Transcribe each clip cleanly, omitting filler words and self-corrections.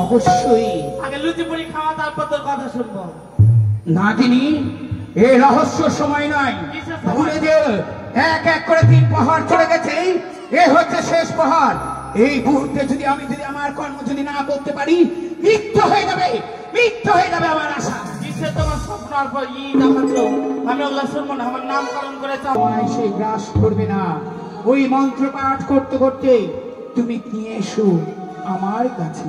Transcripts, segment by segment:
অবশ্যই আগে লুচি পুরি খাওয়া, তারপর তোর কথা শুনবো। নাগিনী, এই রহস্য সময় নয়, ভুলে যে এক এক করে 3 পাহাড় চলে গেছে, এ হচ্ছে শেষ পাহাড়। এই মুহূর্তে যদি আমি আমার কর্ম যদি না করতে পারি, মৃত্যু হয়ে যাবে আমার আশা। কিসে তোমার স্বপ্ন আর পর ই দেখাচ্ছ? আমি ওগুলা শুনবো না, আমার নামকরণ করেছে। সেই গ্রাস করবে না, ওই মন্ত্র পাঠ করতে করতে তুমি নিয়ে এসো আমার কাছে।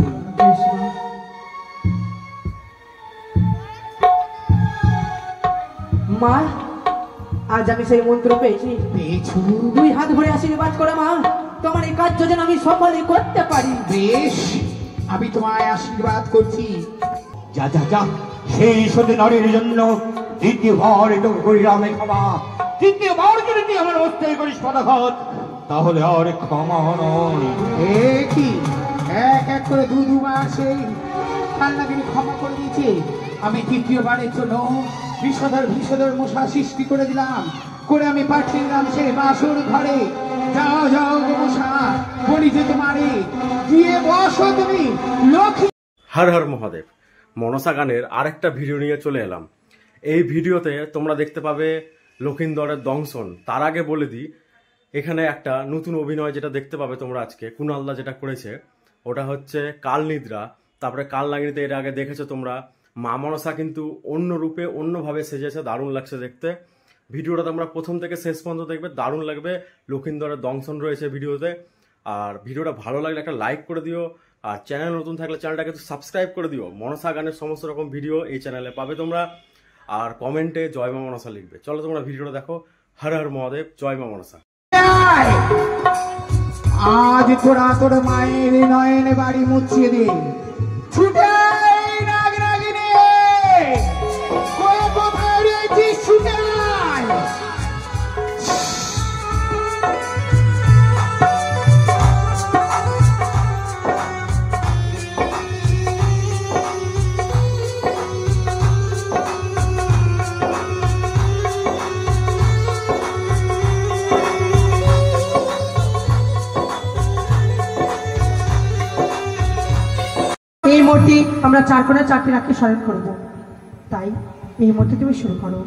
মা, আজ আমি সেই মন্ত্র পেয়েছি। 2 হাত ভরে আশীর্বাদ করে মা, তোমার এই কাজ যেন আমি সফলে করতে পারি। বেশ, আমি তোমায় আশীর্বাদ করছি। যা যা যা, সেই সত্যি নারীর জন্য দ্বিতীয়বার এটা করিলাম ক্ষমা। তৃতীয়বার যদি তুই আমার অবস্থায় করিস পদাঘাত, তাহলে আর ক্ষমা নয়। কি এক এক করে 2 বার সেই কান্নাগিরি ক্ষমা করে দিয়েছে। আমি তৃতীয়বারের জন্য বিষধর মশা সৃষ্টি করে দিলাম, করে আমি পাঠিয়ে দিলাম সেই বাসর ঘরে। যাও যাও মশা, বলি যে তোমারে গিয়ে বসো তুমি লক্ষ্মী। হর হর মহাদেব। মনসা গানের আরেকটা ভিডিও নিয়ে চলে এলাম। এই ভিডিওতে তোমরা দেখতে পাবে লক্ষিন্দরের দংশন। তার আগে বলে দিই, এখানে একটা নতুন অভিনয় যেটা দেখতে পাবে তোমরা আজকে, কুণালদা যেটা করেছে, ওটা হচ্ছে কাল নিদ্রা। তারপরে কাল নাগিনীতে এর আগে দেখেছো তোমরা। মা মনসা কিন্তু অন্য রূপে অন্যভাবে সেজেছে, দারুণ লাগছে দেখতে। ভিডিওটা তোমরা প্রথম থেকে শেষ পর্যন্ত দেখবে, দারুণ লাগবে। লক্ষিন্দরের দংশন রয়েছে ভিডিওতে। আর ভিডিওটা ভালো লাগলে একটা লাইক করে দিও, আর চ্যানেল নতুন থাকলে চ্যানেলটাকে একটু সাবস্ক্রাইব করে দিও। মনসা গানের সমস্ত রকম ভিডিও এই চ্যানেলে পাবে তোমরা। আর কমেন্টে জয় মা মনসা লিখবে। চলো তোমরা ভিডিওটা দেখো। হর হর মহাদেব, জয় মা মনসা। আজ তোরা তোর মায়ের নয়ন বাড়ি মুছিয়ে দে, ছুটে নাগরাগিনী কোথায় রয়েছিস, ছুটে এই মূর্তি আমরা 4 কোণে 4টি রাখি স্মরণ করব, তাই এই মূর্তি তুমি শুরু করো।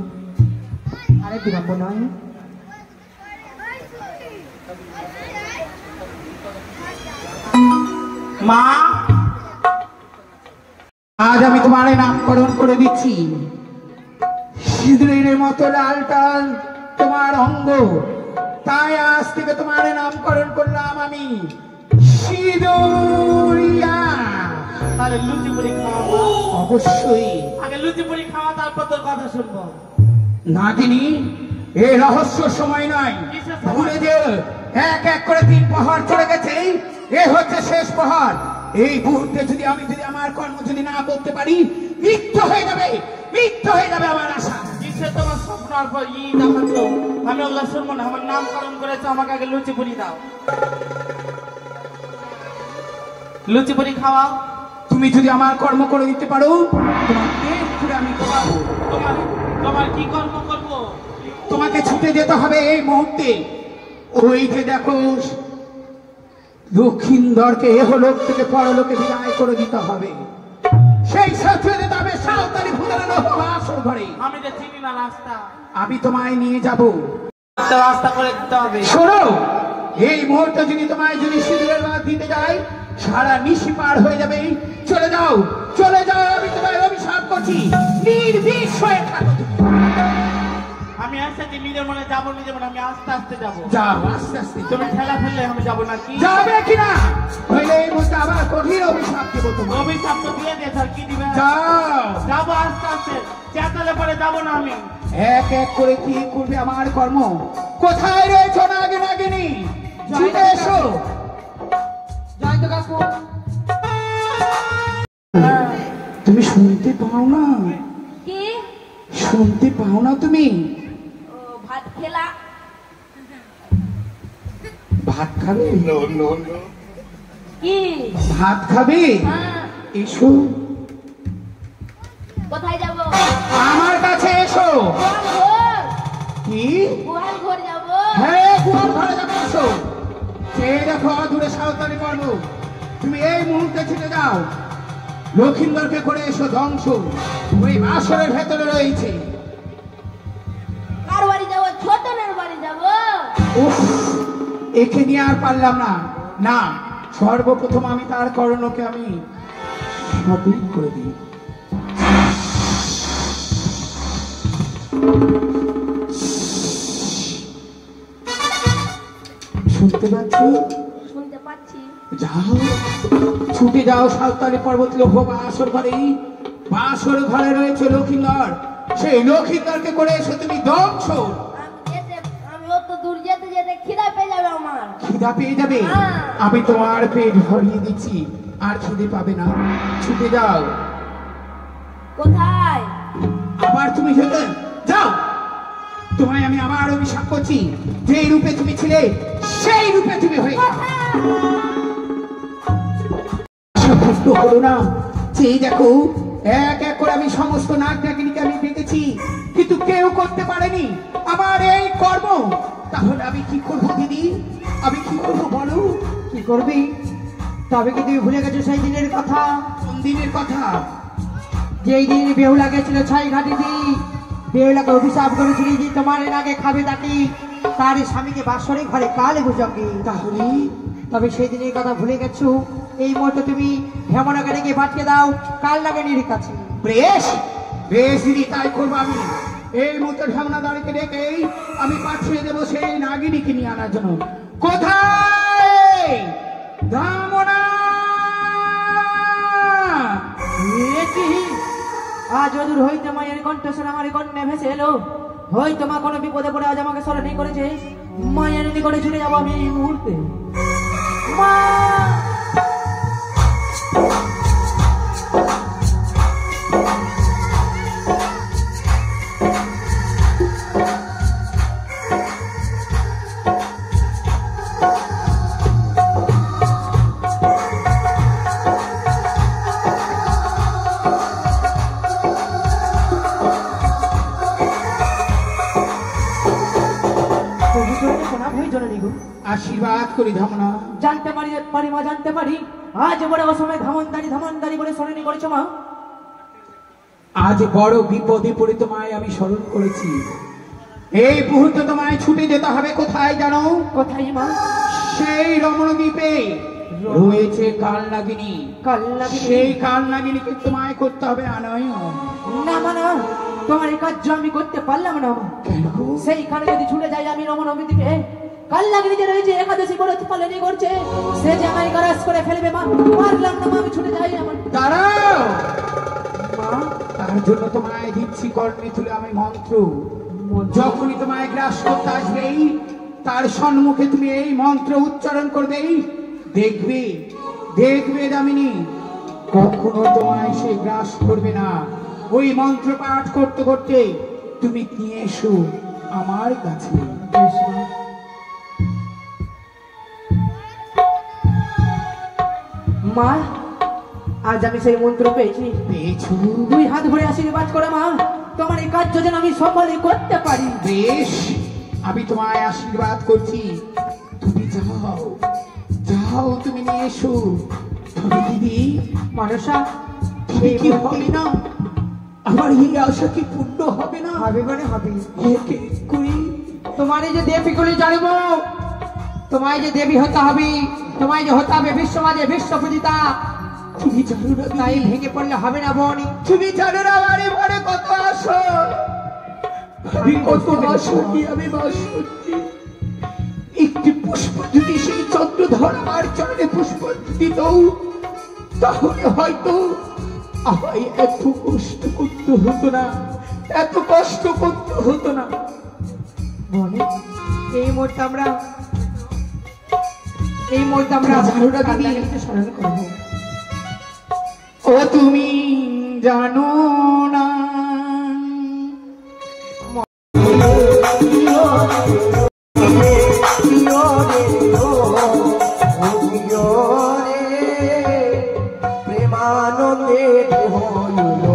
আরে বিলম্ব নয়। মা, আজ আমি তোমার নামকরণ করে দিচ্ছি। সিঁদুরের মতো লাল টাল তোমার অঙ্গ, তাই আজ থেকে তোমার নামকরণ করলাম আমি সিঁদুরিয়া। তাহলে লুচি পুরি খাওয়া। অবশ্যই আগে লুচি পুরি খাওয়া, তারপর তোর কথা শুনবো। নাগিনী, এই রহস্য সময় নয়, ভুলে যে এক এক করে 3 পাহাড় চলে গেছে, এ হচ্ছে শেষ পাহাড়। এই মুহূর্তে যদি আমি আমার কর্ম যদি না করতে পারি, মৃত্যু হয়ে যাবে আমার আশা। কিসে তোমার স্বপ্ন আর পর ই দেখাচ্ছ? আমি ওগুলা শুনবো না, আমার নামকরণ করেছে। আমাকে আগে লুচি পুরি দাও। লুচি পুরি খাওয়াও। তুমি যদি আমার কর্ম করে দিতে পারো, তোমার পেট পুরে আমি খাওয়াবো। তোমার কি কর্ম করবো? তোমাকে ছুটে যেতে হবে এই মুহূর্তে। ওই যে দেখো, লক্ষিন্দরকে এহলোক থেকে পরলোকে বিদায় করে দিতে হবে। সেই সাথে যেতে হবে সাঁওতালি ভুলের বাসর ঘরে। আমি যে চিনি না রাস্তা, আমি তোমায় নিয়ে যাব। রাস্তা করে দিতে হবে। শোনো, এই মুহূর্তে যদি সিঁদুরের বাদ দিতে যাই, সারা নিশি পার হয়ে যাবে। চলে যাও, আমি তোমায় অভিশাপ করছি, নির্বিষ হয়ে থাকো। আমি আসতে নিজের মনে যাবো, আমি আস্তে আস্তে যাবো। যাও আস্তে আস্তে। তুমি ঠেলা ফেললে আমি যাবো না কি? যাবে কিনা? নইলে এই মুহূর্তে আবার কঠিন অভিশাপ দেবো তোমার। অভিশাপ তো দিয়ে দিয়েছে, আর কি দিবে? যাও, যাবো আস্তে আস্তে, চেঁচালে পরে যাবো না আমি। এক এক করে কি করবে আমার কর্ম। কোথায় রয়েছো নাগিনী? ছুটে এসো। যাই তো কাকু। তুমি শুনতে পাও না? কি? শুনতে পাও না তুমি? ও ভাত খেলা। ভাত খাবে? কি ভাত খাবে? হ্যাঁ, এসো কোথায় যাব? আমার কাছে এসো। গোয়াল ঘর, কি? গোয়াল ঘর যাব। হ্যাঁ, গোয়াল ঘরে যাবে। এসো। সে দেখো দূরে সাঁওতালি পর্বত, তুমি এই মুহূর্তে ছুটে যাও, লক্ষিন্দরকে করে এসো ধ্বংস। ওই বাসরের ভেতরে রয়েছে। কার বাড়ি যাব? ছোটনের বাড়ি যাব। উফ, একে নিয়ে আর পারলাম না। না, সর্বপ্রথম আমি তার করণকে আমি সঠিক করে দিই। শুনতে পাচ্ছ? শুনতে পাচ্ছি। যাও, ছুটে যাও সাঁওতালি পর্বত লোক বাসর ঘরে। বাসর ঘরে রয়েছে লক্ষিন্দর। সেই লক্ষিন্দরকে করে এসো তুমি ধ্বংস। আমি অত দূর যেতে যেতে খিদা পেয়ে যাবে আমার। খিদা পেয়ে যাবে? হ্যাঁ। আমি তোমার পেট ভরিয়ে দিচ্ছি, আর খিদে পাবে না। ছুটে যাও। কোথায়? আবার তুমি যেতে যাও। তোমায় আমি আবার অভিশাপ করছি, যে রূপে তুমি ছিলে সেই রূপে তুমি হয়ে যাও। আশাভুষ্ট হলো না। সেই দেখো, এক এক করে আমি সমস্ত নাগ নাগিনীকে আমি ডেকেছি, কিন্তু কেউ করতে পারেনি আমার এই কর্ম। তাহলে আমি কি করবো দিদি? আমি কি করবো বলো? কি করবি? তবে কি তুমি ভুলে গেছো সেই দিনের কথা? কোন দিনের কথা? যেই দিন বেহুলা গেছিল ছাই ঘাটিতে, বেহুলাকে অভিশাপ করেছিল যে তোমার এর আগে খাবে তাকে, তার স্বামীকে বাসরে ঘরে কালে বুঝাবে। তাহলে তবে সেই দিনের কথা ভুলে গেছো? এই মুহূর্তে তুমি হেমনগরীকে পাঠিয়ে দাও কাল নাগিনীর কাছে। বেশ বেশ দিদি, তাই করবো আমি। এই মুহূর্তে ঢামনা দাঁড়িয়ে ডেকে আমি পাঠিয়ে দেবো সেই নাগিনীকে নিয়ে আনার জন্য। কোথায় ধামনা? এ কি? আজ অদূর হইতে মায়ের কণ্ঠস্বর আমার কন্যা ভেসে এলো। হয়তো মা কোনো বিপদে পড়ে আজ আমাকে স্মরণই করেছে। মায়ের নিকটে ছুটে যাবো আমি এই মুহূর্তে। মা! আশীর্বাদ করি ধামনা। জানতে পারি মা, জানতে পারি আজ বড় অসময়ে ধামনদারি বলে স্মরণই করেছো মা। আজ বড় বিপদে পড়ে তোমায় আমি স্মরণ করেছি। এই মুহূর্তে তোমায় ছুটে যেতে হবে। কোথায় জানো? কোথায় মা? সেই রমণদ্বীপে রয়েছে কাল নাগিনী। কাল নাগিনী? সেই কাল নাগিনীকে তোমায় করতে হবে আনয়ন। না মা, না, তোমার এই কাজ আমি করতে পারলাম না মা। কেন? সেইখানে যদি ছুটে যাই আমি রমণদ্বীপে, কাল নাগিনী যে রয়েছে একাদশী করে পালনই করছে, সে যে আমায় গ্রাস করে ফেলবে মা। পারলাম না মা, আমি ছুটে যাই। আমার দাঁড়াও মা, তার জন্য তোমায় দিচ্ছি কর্ণে তুলে আমি মন্ত্র। যখনই তোমায় গ্রাস করতে আসবেই তার সম্মুখে তুমি এই মন্ত্র উচ্চারণ করবেই, দেখবে দেখবে দামিনী কখনো তোমায় সে গ্রাস করবে না। ওই মন্ত্র পাঠ করতে করতে তুমি নিয়ে এসো আমার কাছে। মা, আজ আমি সেই মন্ত্র পেয়েছি। পেয়েছো? দুই হাত ভরে আশীর্বাদ করে মা, তোমার এই কাজ যেন আমি সফলই করতে পারি। বেশ, আমি তোমায় আশীর্বাদ করছি। তুমি যাও যাও, তুমি নিয়ে এসো। তবে দিদি মানসা, তুমি কি হবে না? আমার এই আশা কি পূর্ণ হবে না? হবে মানে হবে। একে করি তোমার এই যে দেবীগুলি জানব, তোমায় যে দেবী হতে হবে, তোমায় যে হতে হবে বিশ্বমাজে বিশ্ব পূজিতা। তুমি জানো না তাই দিদি? ভেঙে পড়লে হবে না বোনি। তুমি জানো না বাড়ি পরে কত আসো, আমি কত আশা কি আমি বাস করছি। একটি পুষ্প যদি সেই চন্দ্রধর আমার চরণে পুষ্প দিত, তাহলে হয়তো আমায় এত কষ্ট করতে হতো না, এত কষ্ট করতে হতো না। বোনি, এই মুহূর্তে আমরা জানো না দিদি? আল্লাহকে স্মরণ করবো। ও তুমি জানো না ও প্রেমানন্দে হইল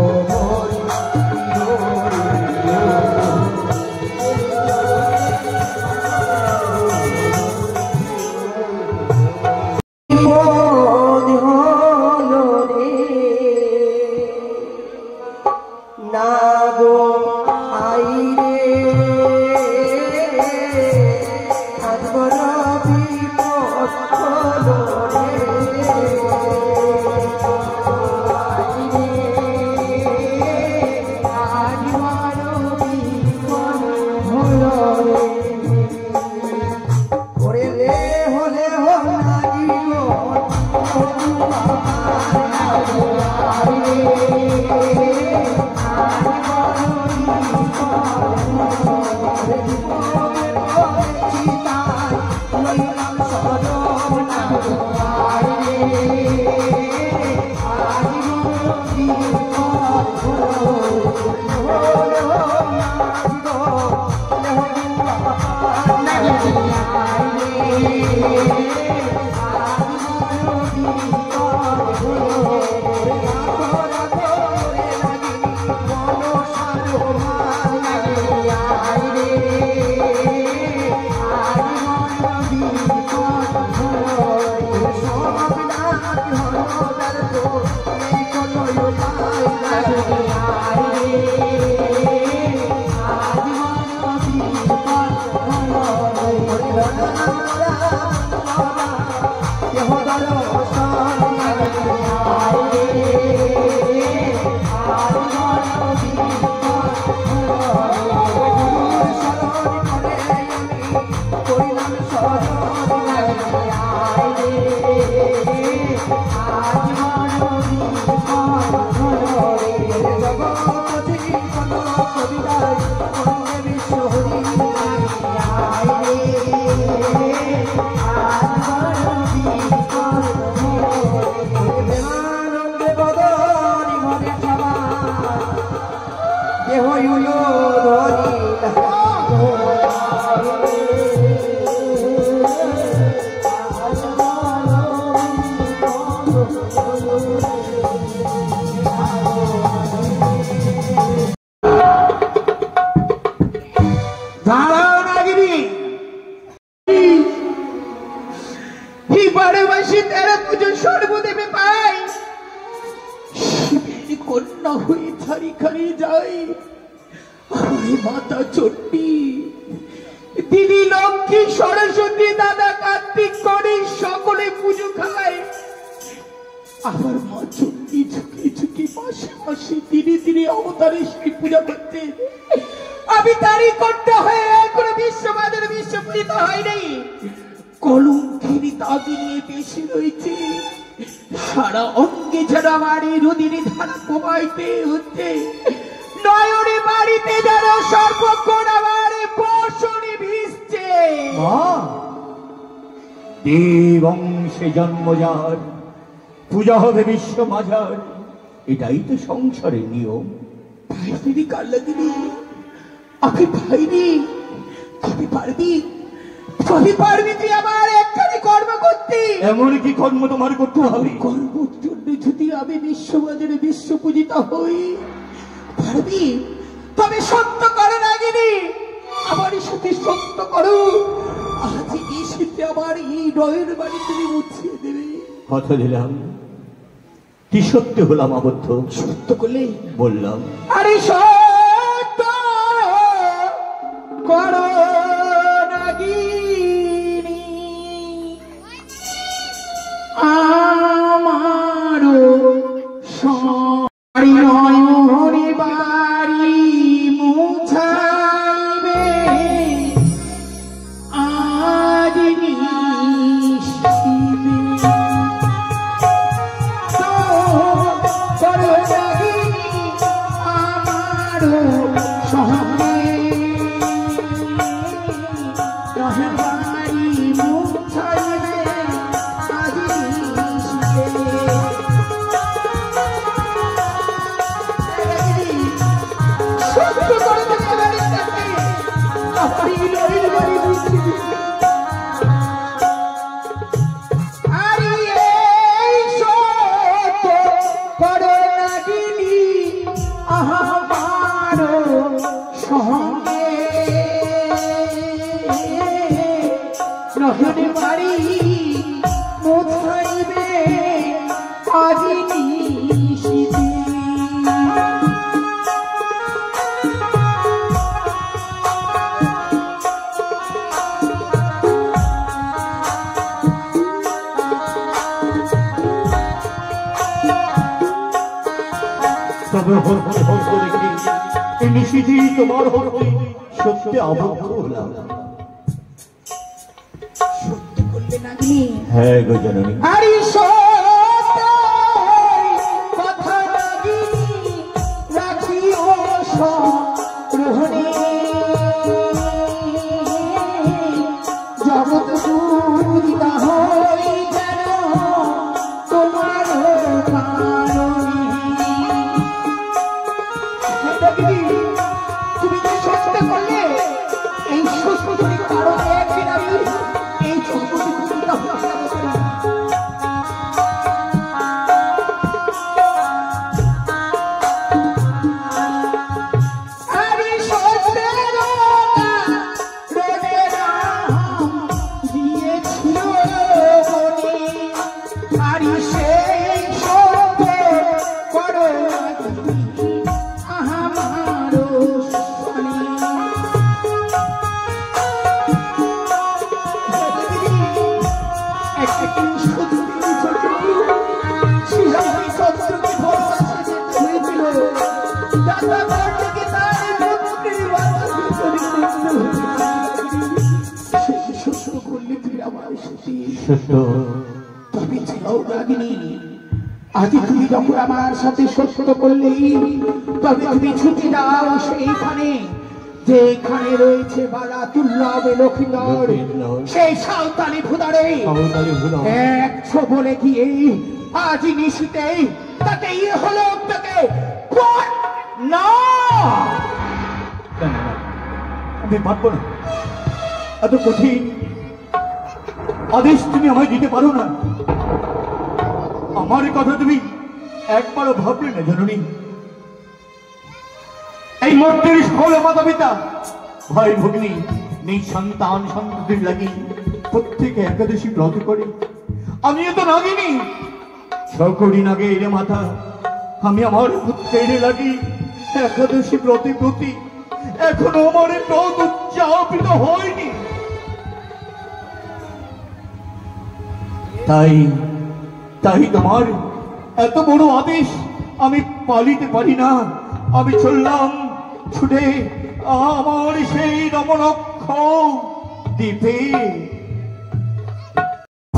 কন্যা হয়ে ছাড়ি খাড়ি যাই আমার মাতা চণ্ডী দিদি লক্ষ্মী সরস্বতী দাদা কার্তিক গণেশ সকলে পুজো খায় আমার মা চণ্ডী ঝুঁকি ঝুঁকি মাসে মাসে দিনে দিনে অবতারে সেই পূজা করতে আমি তারই করতে হয়ে এখন বিশ্ববাদের বিশ্বপূজিত হয়নি কলঙ্কিনী দাবি নিয়ে বেশি রয়েছে সারা অঙ্গে যেন আমার এই রুদিনী ধারা কমাইতে হচ্ছে নয়নে বাড়িতে যেন সর্বক্ষণ আমার বর্ষণে ভিজছে দেবংশে জন্ম যার পূজা হবে বিশ্ব মাঝার, এটাই তো সংসারের নিয়ম। ভাইনি কাল্লাদিনী আমি ভাইনি তুমি পারবি তুই আমার একখানি কর্ম করতে। এমন কি কর্ম তোমার করতে হবে? কর্মের জন্য যদি আমি বিশ্ববাজারে বিশ্ব পূজিত হই পারবি? তবে সত্য করো নাগিনী, আমার সাথে সত্য করো, আজ এই শীতে আমার এই নয়ের বাড়ি তুমি মুছিয়ে দেবে। কথা দিলাম, কি সত্য হলাম আবদ্ধ? সত্য করলে বললাম আরে সত্য করো নাগিনী, আমারও সারি নয়নে বাড়ি মুছাইবে আজ নিশিবে। তো করো নাগিনী আমারও সঙ্গে নতুন বাড়ি মোছাইবে আজি নিশিতে। তবে হতে হতে দেখি এই নিশিটি তোমার হতে সত্যি আবদ্ধ হলাম। সত্যি বললে নাগিনী? হ্যাঁ গো জননী। আরে সত্য কথা নাগিনী রাখিও স্মরণে, জগৎ পূজিতা হই যেন তোমার কারণে। তুমি যে সত্য করলে, এই সত্যটির কারণে একদিন আমি এই জগতে পূজিতা হতে পারি। আরে সত্যের রোদে রাম দিয়েছিল বনে, আরে সেই সত্যে করো আমারও শনি। আজ তুমি যখন আমার সাথে সত্য করলে, তবে তুমি ছুটি দাও সেইখানে যেখানে রয়েছে বালাতুল্লাহ লক্ষিন্দর, সেই সাঁওতালি ভুদারে একশো বলে গিয়ে আজ নিশিতে তাতে হলো তোকে না। আমি পারবো না, এত কঠিন আদেশ তুমি আমায় দিতে পারো না। আমার কথা তুমি একবারও ভাবলে না জননী? এই মর্তের সকল মাতা পিতা ভাই ভগ্নী নিজ সন্তান সন্ততির লাগি প্রত্যেকে একাদশী ব্রত করে। আমিও তো নাগিনি, সকরি নাগে এর মাথা আমি আমার পুত্রের লাগি একাদশী ব্রতে প্রতি এখনো আমার ব্রত উদযাপিত হয়নি। তাই তাই তোমার এত বড় আদেশ আমি পালিতে পারি না। আমি চললাম ছুটে আমার সেই নবলক্ষ দ্বীপে।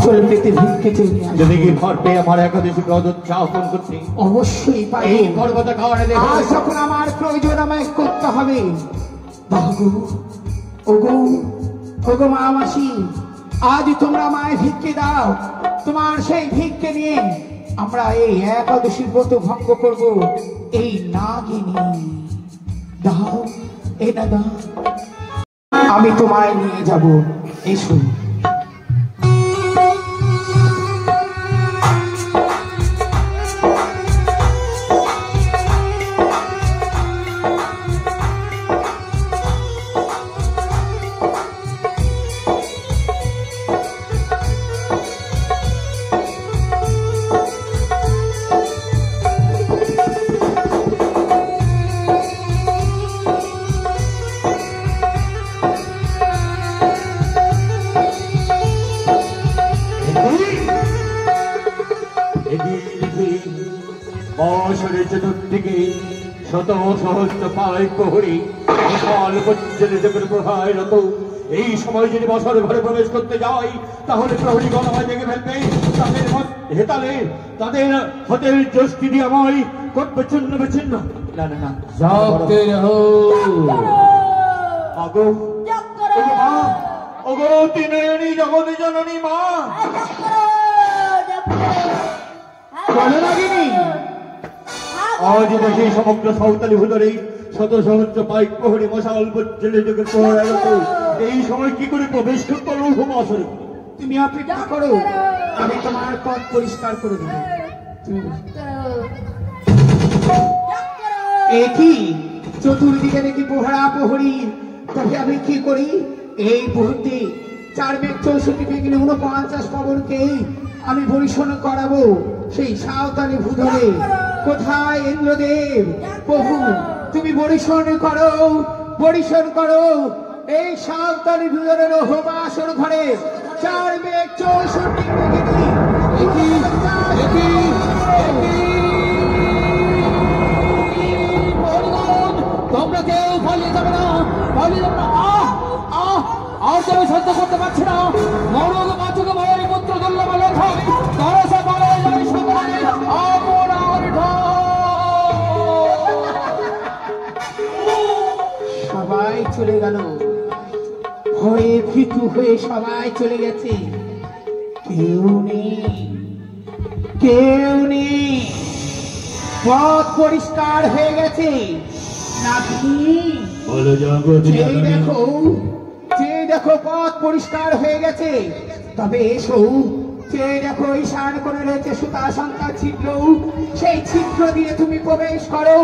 চলতে ভিক্ষে চেয়ে নিয়ে আসো। যদি কি ভর পেয়ে আমার একাদশী ব্রত উদযাপন করছি, অবশ্যই পাই। এই পর্বত খাওয়ারে আজ যখন আমার প্রয়োজন আমায় করতে হবে। বাবু ওগো ওগো মা মাসি, আজ তোমরা আমায় ভিক্ষে দাও। তোমার সেই ভিক্ষে নিয়ে আমরা এই একাদশীর ব্রত ভঙ্গ করব। এই নাগিনী দাও, এটা দাও, আমি তোমায় নিয়ে যাব। এসো। বছরের চতুর্দিকে শত সহস্র পায় প্রহরী বিশাল পর্যন্ত প্রহায় রত। এই সময় যদি বছর ঘরে প্রবেশ করতে যাই, তাহলে প্রহরী গণমায় দেখে ফেলবে। তাদের হেতালে তাদের হাতের যষ্টি দিয়ে আমায় করবে ছিন্ন বিচ্ছিন্ন। না না না, আগো মা, ওগো তিনয়নী জগৎ জননী মা, বলো নাগিনী। আজ দেখি সমগ্র সাঁওতালি ভুতরে শত সহস্র পাইক প্রহরী মশাল বজ্জলে যুগের প্রহরায় রত। এই সময় কি করে প্রবেশ করতে পারবো আসরে? তুমি অপেক্ষা করো, আমি তোমার পথ পরিষ্কার করে দেব। একই চতুর্দিকে দেখি প্রহরা প্রহরী, তবে আমি কি করি? এই মুহূর্তে 4 মেঘ 64 বেগিনী 49 পবনকে আমি পরিশোধন করাবো সেই সাঁওতালি ভূধরে। কোথায় ইন্দ্রদেব প্রভু, তুমি পরিশোধন করো এই সাঁওতালি ভূধরের হোমাসন ঘরে 4 মেঘ 64 বেগিনী। তোমরা কেউ পালিয়ে যাবে না। আর তুমি সহ্য করতে পারছি না। মরুক বাচুক ভয়ের পুত্র দুর্লভ লেখায় তরসে পালিয়ে যাবে সকলে অপরাধ। সবাই চলে গেল, ভয়ে ভীতু হয়ে সবাই চলে গেছে। কেউ নেই, পথ পরিষ্কার হয়ে গেছে। চেয়ে দেখো পথ পরিষ্কার হয়ে গেছে। তবে এসো, চেয়ে দেখো ঈশান করে রয়েছে সুতা শঙ্কা ছিদ্র, সেই ছিদ্র দিয়ে তুমি প্রবেশ করো।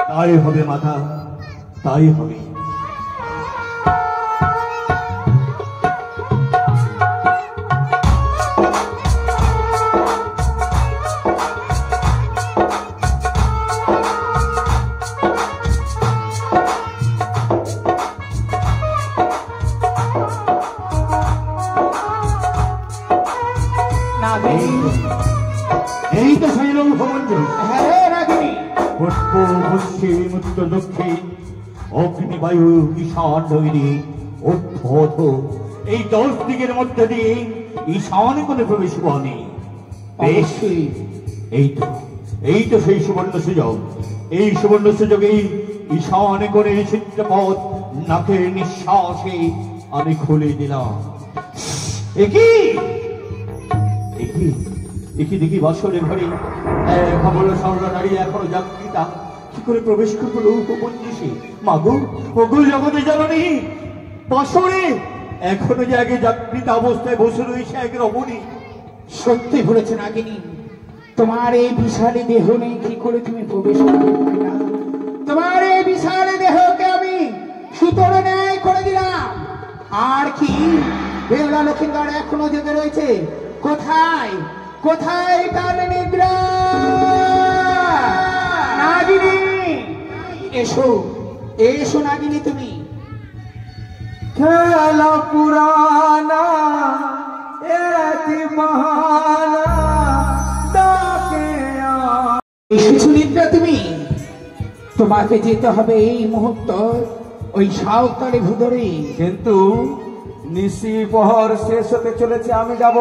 তাই হবে মাতা, তাই হবে। এই তো শৈল ভবঞ্জন। হ্যাঁ রাগিনী, পূর্ব পশ্চিম উত্তর দক্ষিণ অগ্নি বায়ু ঈশান দৈরি অর্থ এই 10 দিকের মধ্যে দিয়ে ঈশান কোণে প্রবেশ পানি। এই তো সেই সুবর্ণ সুযোগ। এই সুবর্ণ সুযোগেই ঈশান কোণের ছিদ্র পথ নাকের নিঃশ্বাসে আমি খুলে দিলাম। একই দেখি বাসরে ঘরে খবর স্বর্ণ নারী এখনো জাগৃতা কি করে প্রবেশ করবো লৌহমঞ্জুষে। মাগো ওগো জগতে জননী, বাসরে এখনো যে আগে জাগৃত অবস্থায় বসে রয়েছে এক রমণী। সত্যি বলেছে নাগিনী, তোমার এই বিশালী দেহ নেই কি করে তুমি প্রবেশ করতে পারি না। তোমার এই বিশালী দেহকে আমি সুতোর ন্যায় করে দিলাম। আর কি বেহুলা লক্ষিন্দর এখনো জেগে রয়েছে। কোথায় তার নিদ্রা? নাগিনী এসো নাগিনী, তুমি খেলা পুরানা এসেছো নিদ্রা তুমি? তোমাকে যেতে হবে এই মুহূর্ত ওই সাঁওতালি ভূধরে। কিন্তু নিশি প্রহর শেষ হতে চলেছে, আমি যাব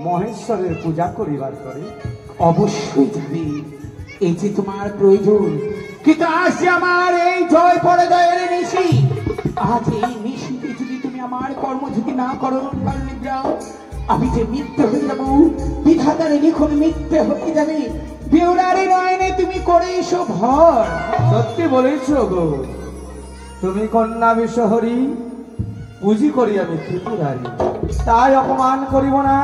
মহেশ্বরের পূজা করিবার করে। অবশ্যই যাবে, এই যে তোমার প্রয়োজন। কিন্তু আজ যে আমার এই জয় পরাজয়ের নিশি, আজ এই নিশিতে যদি তুমি আমার কর্ম যদি না করো নিদ্রা, আমি যে মিথ্যে হয়ে যাবো। বিধাতারে লিখন মিথ্যে হয়ে যাবে। বেউলারে নয়নে তুমি করে এসো ভর। সত্যি বলেছ গো, তুমি কন্যা বিশ্বহরি, পুঁজি করি আমি ত্রিপুরারি। তাই অপমান করিব না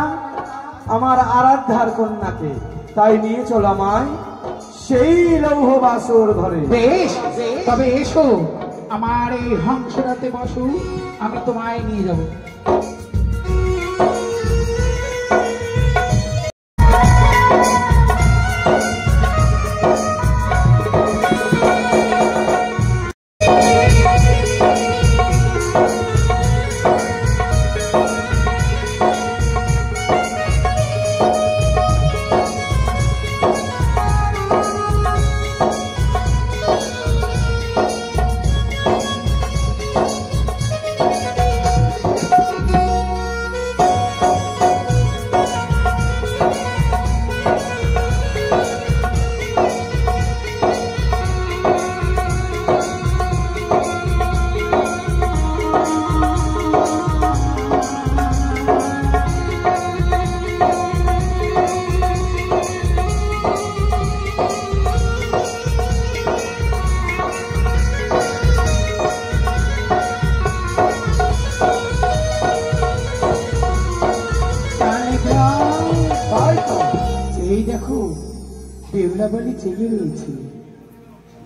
আমার আরাধ্যার কন্যাকে। তাই নিয়ে চল আমায় সেই লৌহ বাসর ঘরে। বেশ, তবে এসো আমার এই হংসরাতে বসো, আমি তোমায় নিয়ে যাবো।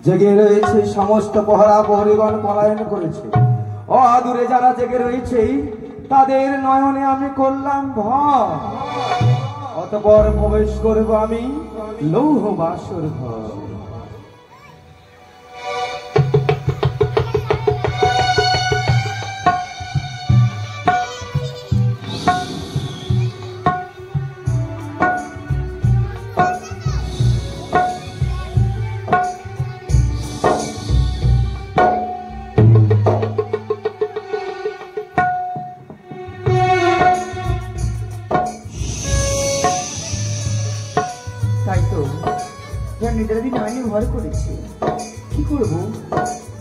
জেগে রয়েছে সমস্ত পহরা প্রহরীগণ পলায়ন করেছে। অদূরে যারা জেগে রয়েছে তাদের নয়নে আমি করলাম ভয়। অতঃপর প্রবেশ করব আমি লৌহ বাসর ঘর। তাই তো নিজের দিন আমি ভর করেছি, কি করবো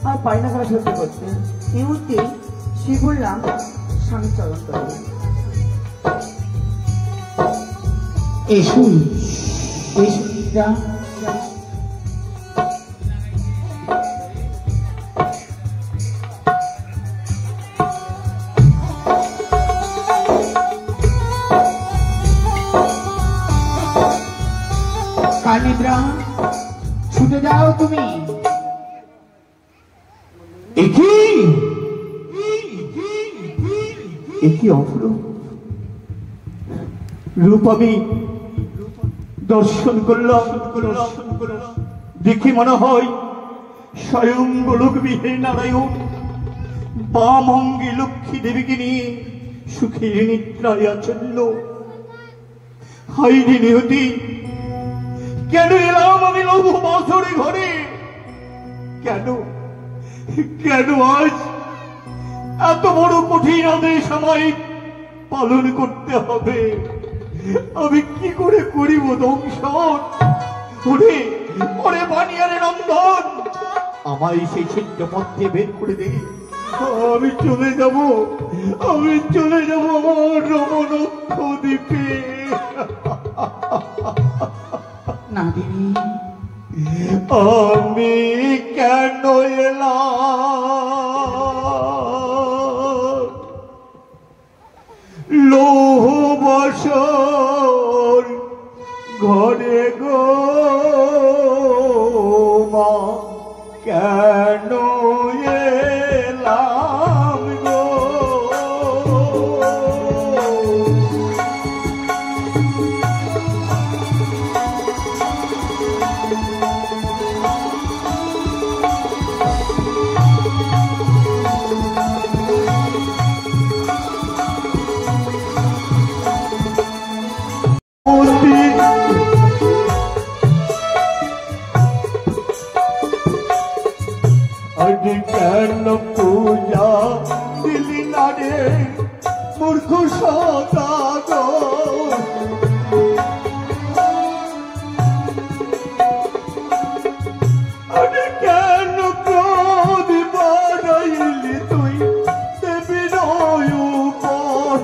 আর পারি না তারা সহ্য করতে। এই মুহূর্তে শুয়ে পড়লাম স্বামী চরণ তলে। এসো এসো নিদ্রা, কানিদ্রা ছুটে যাও তুমি। একই অপরূপ রূপ আমি দর্শন করলাম। দেখে মনে হয় স্বয়ং গোলক বিহে নারায়ণ বাম অঙ্গে লক্ষ্মী দেবীকে নিয়ে সুখের নিদ্রায় আচ্ছন্ন। হাইরে নিহতি, কেন এলাম আমি লৌহ বাসরে ঘরে? কেন কেন আজ এত বড় কঠিন আদেশ আমায় পালন করতে হবে? আমি কি করে করিব দংশন? ওরে ওরে বানিয়ারে নন্দন, আমায় সেই ছিদ্র পথে বের করে দে। আমি চলে যাব আমার রমণক্ষ দ্বীপে। না দিদি, আমি কেন এলাম লৌহ বাসর ঘরে গো মা? কেন এলাম গো? কেন পূজা দিলি না রে মূর্খ সদাগর? কেন ক্রোধ বাড়াইলি তুই দেবীর উপর?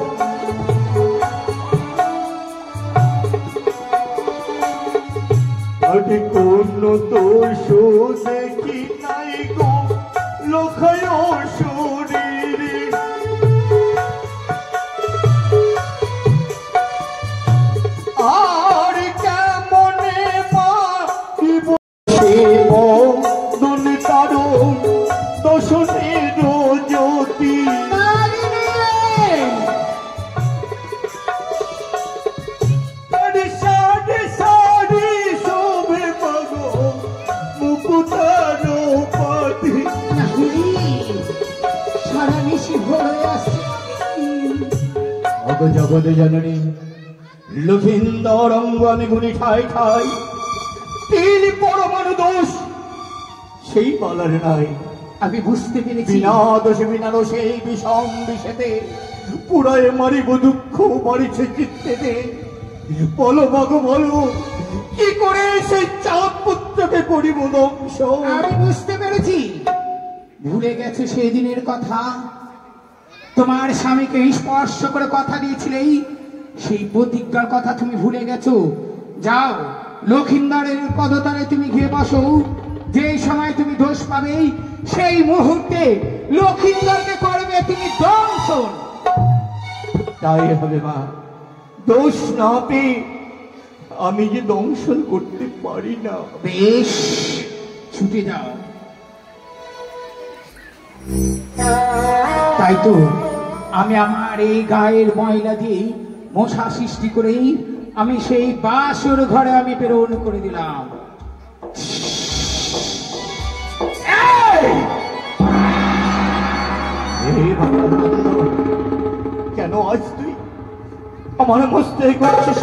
কোন দোষ দেখি নাই গো লোকায় শরীরে? আর কেমনে মাতিব দন কারণ দোষণের জ্যোতি? সারা নিশি ভরে আসছে। জগতে জননী লক্ষিন্দর অঙ্গ আমি গুনি ঠাই ঠাই, তিনি পরমাণু দোষ সেই বলার নাই। আমি বুঝতে পেরেছি, বিনা দোষে বিনা দোষে বিষম বিষেতে পুরায় মারিব দুঃখ মারিছে চিত্তেতে। বলো মাগো বলো, কি করে সেই চাঁদ পুত্রকে করিব ধ্বংস? আমি বুঝতে পেরেছি, ভুলে গেছে সেই দিনের কথা। তোমার স্বামীকে স্পর্শ করে কথা দিয়েছিলেই, সেই প্রতিজ্ঞার কথা তুমি ভুলে গেছো। যাও লক্ষিন্দরের পদতলে তুমি গিয়ে বসো। যে সময় তুমি দোষ পাবে সেই মুহূর্তে লক্ষিন্দরকে করবে তুমি দংশন। তাই হবে মা, দোষ না পেয়ে আমি যে দংশন করতে পারি না। বেশ, ছুটে যাও। তাই তো আমি আমার এই গায়ের ময়লা দিয়ে মশা সৃষ্টি করেই আমি সেই বাসর ঘরে আমি প্রেরণ করে দিলাম। কেন আজ তুই আমার মস্তে করছিস?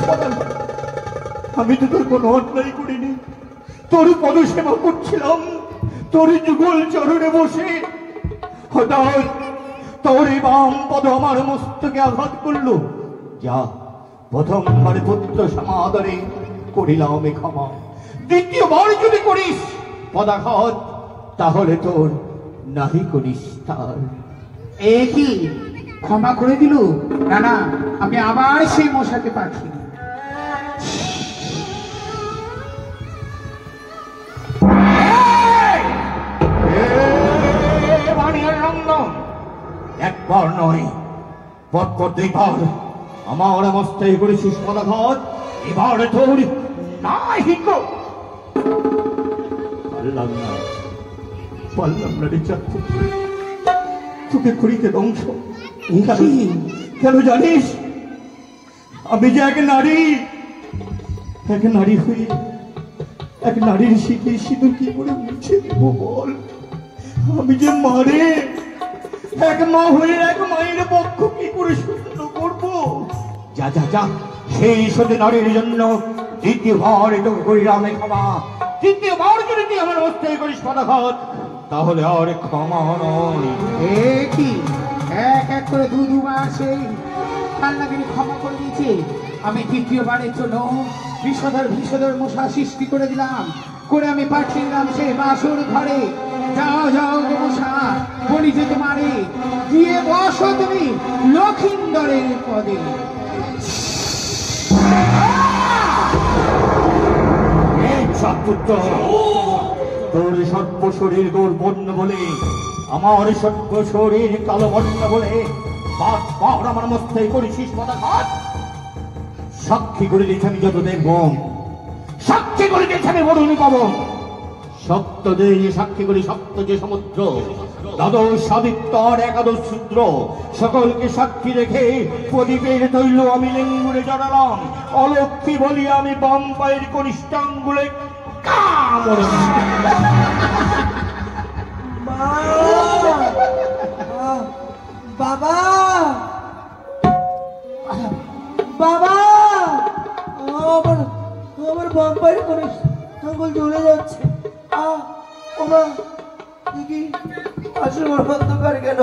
আমি তো তোর কোনো অন্যায় করিনি, তোর পদ সেবা করছিলাম, তোর যুগল চরণে বসে হঠাৎ তোর এই বাম পদ আমার মস্তকে আঘাত করলো। যা, প্রথমবার পুত্র সমাদরে করিলাম ক্ষমা, দ্বিতীয়বার যদি করিস পদাঘাত তাহলে তোর নাহি করিস তার। এ কি ক্ষমা করে দিল? না না, আমি আবার সেই মশাকে পাঠিয়ে দিই। একবার নয়, পরপর দুইবার আমার মস্তে করেছিস পদাঘাত, এবার তোর নাহি পারলাম না, পারলাম না রে চাকু, তোকে করিতে ধ্বংস। কেন জানিস? আমি যে এক নারী হয়ে এক নারীর শীতে সিঁদুর কি করে মুছে দেব বল? আমি যে মারে এক মা হয়ে এক মায়ের পক্ষ কি করে শূন্য করবো? যা যা যা, সেই সাথে নারীর জন্য দ্বিতীয়বার তোকে করিলাম ক্ষমা, তৃতীয়বার যদি তুই আমার অবস্থায় করিস পদাঘাত তাহলে আর ক্ষমা নয়। এ কি এক এক করে দুবার সেই কান্নাগিরি ক্ষমা করে দিয়েছে। আমি তৃতীয়বারের জন্য বিষধর মশা সৃষ্টি করে দিলাম, করে আমি পাঠিয়ে দিলাম সেই বাসর ঘরে। যাও যাও গো মশা, বলি যে তোমারে দিয়ে বসো তুমি লক্ষিন্দরের পদে। তোর সর্ব শরীর গোর বন্য বলে, আমার সর্ব শরীর কালো বন্য বলে বারবার আমার মস্তে করেছিস পদাঘাত। সাক্ষী করে দিয়েছি আমি যত দেখব, সাক্ষী করে দিয়েছি আমি বরুণী পাব। সপ্ত যে সাক্ষী করি, সপ্ত যে সমুদ্র, দ্বাদশ সাদিত্যর একাদশ শূদ্র, সকলকে সাক্ষী রেখে প্রদীপের তৈল আমি লিঙ্গুরে জড়ালাম। অলক্ষী বলি আমি বাম পায়ের কনিষ্ঠাঙ্গুলে কামড়। বাবা, বাবা, আমার আমার বাম্পায়ের করে আঙ্গুল জ্বলে যাচ্ছে। ওমা, দেখি আসলে অন্ধকার কেন?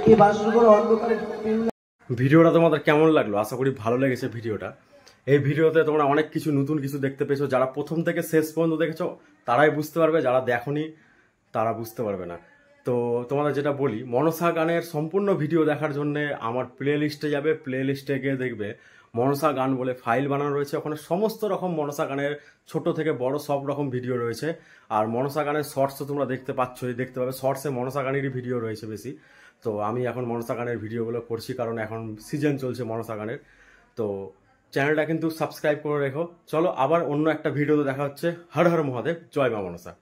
এই বাসর করে অন্ধকারে। ভিডিওটা তোমাদের কেমন লাগলো? আশা করি ভালো লেগেছে ভিডিওটা। এই ভিডিওতে তোমরা অনেক কিছু নতুন কিছু দেখতে পেয়েছো। যারা প্রথম থেকে শেষ পর্যন্ত দেখেছো তারাই বুঝতে পারবে, যারা দেখোনি তারা বুঝতে পারবে না। তো তোমাদের যেটা বলি, মনসা গানের সম্পূর্ণ ভিডিও দেখার জন্য আমার প্লে লিস্টে যাবে, প্লে লিস্টে গিয়ে দেখবে মনসা গান বলে ফাইল বানানো রয়েছে। ওখানে সমস্ত রকম মনসা গানের ছোট থেকে বড় সব রকম ভিডিও রয়েছে। আর মনসা গানের শর্টসও তোমরা দেখতে পাচ্ছই, দেখতে পাবে শর্টসে মনসা গানেরই ভিডিও রয়েছে বেশি। তো আমি এখন মনসা গানের ভিডিওগুলো করছি, কারণ এখন সিজন চলছে মনসা গানের। তো চ্যানেলটা কিন্তু সাবস্ক্রাইব করে রেখো। চলো আবার অন্য একটা ভিডিওতে দেখা হচ্ছে। হর হর মহাদেব, জয় মা মনসা।